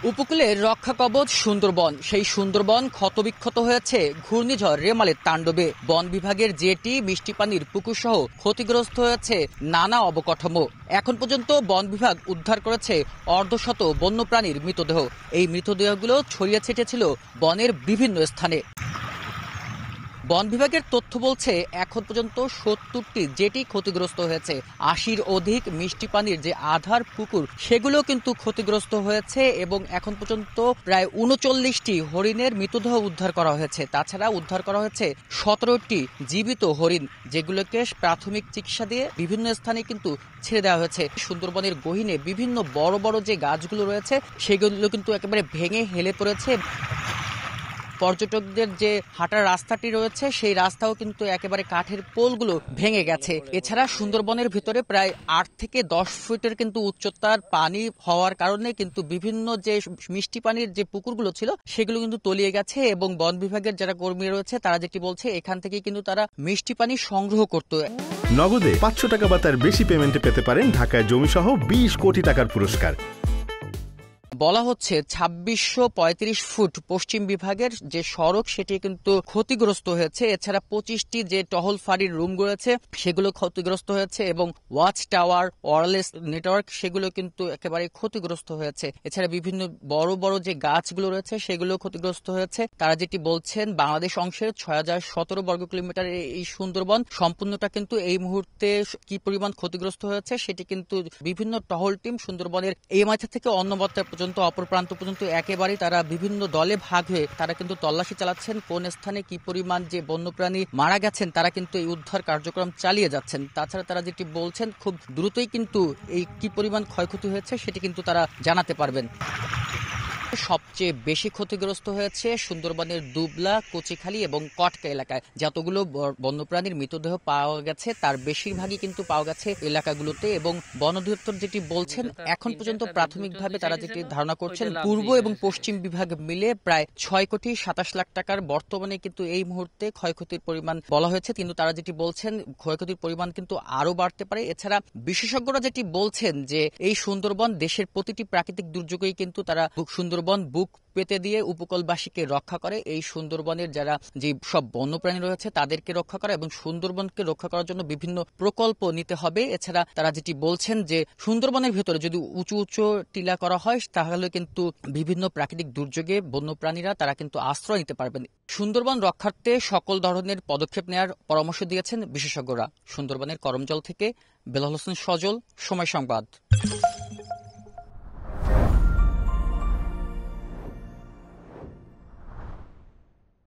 উপকূলের রক্ষা কবচ সুন্দরবন। সেই সুন্দরবন ক্ষতবিক্ষত হয়েছে ঘূর্ণিঝড় রেমালের তাণ্ডবে। বন বিভাগের জেটি, মিষ্টি পানির পুকুর সহ ক্ষতিগ্রস্ত হয়েছে নানা অবকাঠামো। এখন পর্যন্ত বন বিভাগ উদ্ধার করেছে অর্ধশত বন্যপ্রাণীর মৃতদেহ। এই মৃতদেহগুলো ছড়িয়ে ছিটিয়ে ছিল বনের বিভিন্ন স্থানে। বন বিভাগের তথ্য বলছে এখন পর্যন্ত ৭০টি জেটি ক্ষতিগ্রস্ত হয়েছে। ৮০-র অধিক মিষ্টি পানির যে আধার পুকুর সেগুলো কিন্তু ক্ষতিগ্রস্ত হয়েছে এবং এখন পর্যন্ত প্রায় ৩৯টি হরিণের মৃতদেহ উদ্ধার করা হয়েছে। তাছাড়া উদ্ধার করা হয়েছে ১৭টি জীবিত হরিণ, যেগুলোকে প্রাথমিক চিকিৎসা দিয়ে বিভিন্ন স্থানে কিন্তু ছেড়ে দেওয়া হয়েছে। সুন্দরবনের গহীনে বিভিন্ন বড় বড় যে গাছগুলো রয়েছে সেগুলো কিন্তু একেবারে ভেঙে হেলে পড়েছে। পর্যটকদের যে হাঁটার রাস্তাটি রয়েছে সেই রাস্তাও কিন্তু একেবারে কাঠের পোলগুলো ভেঙে গেছে। এছাড়া সুন্দরবনের ভিতরে প্রায় ৮ থেকে ১০ ফুটের কিন্তু উচ্চতার পানি হওয়ার কারণে কিন্তু বিভিন্ন যে মিষ্টি পানির যে পুকুরগুলো ছিল সেগুলো কিন্তু তলিয়ে গেছে এবং বন বিভাগের যারা কর্মী রয়েছে তারা যেটি বলছে এখান থেকে কিন্তু তারা মিষ্টি পানি সংগ্রহ করতো। নগদে ৫০০ টাকা বা তার বেশি পেমেন্টে পেতে পারেন ঢাকায় জমিসহ ২০ কোটি টাকার পুরস্কার। বলা হচ্ছে ২৬৩৫ ফুট পশ্চিম বিভাগের যে সড়ক সেটি কিন্তু ক্ষতিগ্রস্ত হয়েছে। এছাড়া ২৫টি যে টহল ফাঁড়ির রুম রয়েছে সেগুলো ক্ষতিগ্রস্ত হয়েছে এবং ওয়াচ টাওয়ার, ওয়্যারলেস নেটওয়ার্ক সেগুলো কিন্তু একেবারে ক্ষতিগ্রস্ত হয়েছে। এছাড়া বিভিন্ন বড় বড় যে গাছগুলো রয়েছে সেগুলো ক্ষতিগ্রস্ত হয়েছে। তারা যেটি বলছেন বাংলাদেশ অংশের ৬০১৭ বর্গ কিলোমিটার এই সুন্দরবন সম্পূর্ণটা কিন্তু এই মুহূর্তে কি পরিমাণ ক্ষতিগ্রস্ত হয়েছে সেটি কিন্তু বিভিন্ন টহল টিম সুন্দরবনের এই মাথা থেকে অন্য মাথা অপর প্রান্ত পর্যন্ত একেবারেই তারা বিভিন্ন দলে ভাগ হয়ে তারা কিন্তু তল্লাশি চালাচ্ছেন। কোন স্থানে কি পরিমাণ যে বন্যপ্রাণী মারা গেছেন তারা কিন্তু এই উদ্ধার কার্যক্রম চালিয়ে যাচ্ছেন। তাছাড়া তারা যেটি বলছেন খুব দ্রুতই কিন্তু এই কি পরিমাণ ক্ষয়ক্ষতি হয়েছে সেটি কিন্তু তারা জানাতে পারবেন। সবচেয়ে বেশি ক্ষতিগ্রস্ত হয়েছে সুন্দরবনের দুবলা, কচিখালী এবং কটকা এলাকায়। যতগুলো বন্যপ্রাণীর মৃতদেহ পাওয়া গেছে তার বেশিরভাগই কিন্তু পাওয়া গেছে এলাকাগুলোতে এবং বন অধিদপ্তর যেটি বলছেন এখন পর্যন্ত প্রাথমিকভাবে তারা যেটি ধারণা করছেন পূর্ব এবং পশ্চিম বিভাগ মিলে প্রায় ৬,২৭,০০,০০০ টাকার বর্তমানে কিন্তু এই মুহূর্তে ক্ষয়ক্ষতির পরিমাণ বলা হয়েছে, কিন্তু তারা যেটি বলছেন ক্ষয়ক্ষতির পরিমাণ কিন্তু আরো বাড়তে পারে। এছাড়া বিশেষজ্ঞরা যেটি বলছেন যে এই সুন্দরবন দেশের প্রতিটি প্রাকৃতিক দুর্যোগেই কিন্তু তারা সুন্দরবন বুক পেতে দিয়ে উপকূলবাসীকে রক্ষা করে। এই সুন্দরবনের যারা যে সব বন্যপ্রাণী রয়েছে তাদেরকে রক্ষা করা এবং সুন্দরবনকে রক্ষা করার জন্য বিভিন্ন প্রকল্প নিতে হবে। এছাড়া তারা যেটি বলছেন যে সুন্দরবনের ভেতরে যদি উঁচু উঁচু টিলা করা হয় তাহলে কিন্তু বিভিন্ন প্রাকৃতিক দুর্যোগে বন্যপ্রাণীরা তারা কিন্তু আশ্রয় নিতে পারবেন। সুন্দরবন রক্ষার্থে সকল ধরনের পদক্ষেপ নেওয়ার পরামর্শ দিয়েছেন বিশেষজ্ঞরা। সুন্দরবনের করমজল থেকে বেলাল হোসেন সজল, সময় সংবাদ।